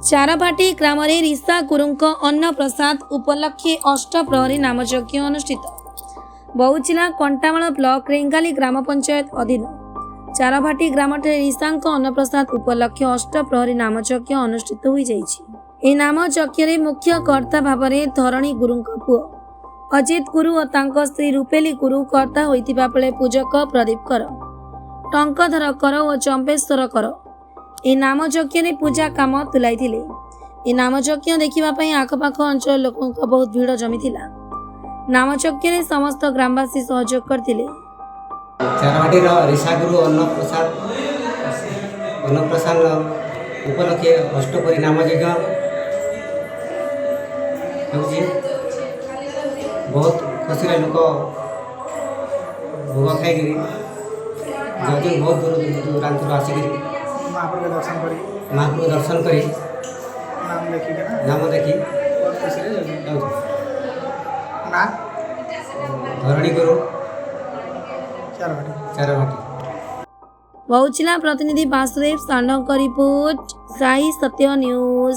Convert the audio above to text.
चारभाटी ग्राम रीसा गुरुंक अन्न प्रसाद उपलक्षे अष्टप्रहरी नामयज्ञ अनुष्ठित। बौचिला कंटामाल ब्लॉक रेंगाली ग्राम पंचायत अधीन चारभाटी ग्राम रीसांक अन्न प्रसाद उपलक्षे अष्टप्रहरी नामयज्ञ अनुष्ठित हो जाइछि। नामयज्ञ मुख्य कर्ता भाव में धरणी गुरुंक पुओ अजित गुरु और तांको स्त्री रूपेली गुरु कर्ता होइतिबा बेले पूजक प्रदीप कर, टंकधर कर और चंपेश्वर कर ए नामयज्ञ पूजा काम तुलाई। ए नामयज्ञ देखा आखपाख अंचल लोकों बहुत भीड़ जमी। नामयज्ञ समस्त ग्रामवासी सहयोग करते। चारभाटी रीसा गुरु अन्नप्रसाद उपलक्षे अष्टप्रहरी नामयज्ञ बहुत खुशी लोक भोग खाई बहुत दूर दूरांतर आसिक महाप्रभु दर्शन करी नाम देखी धरणी गुरु चारभाटी। बौचिला प्रतिनिधि वासुदेव सांडों का रिपोर्ट साई सत्य न्यूज।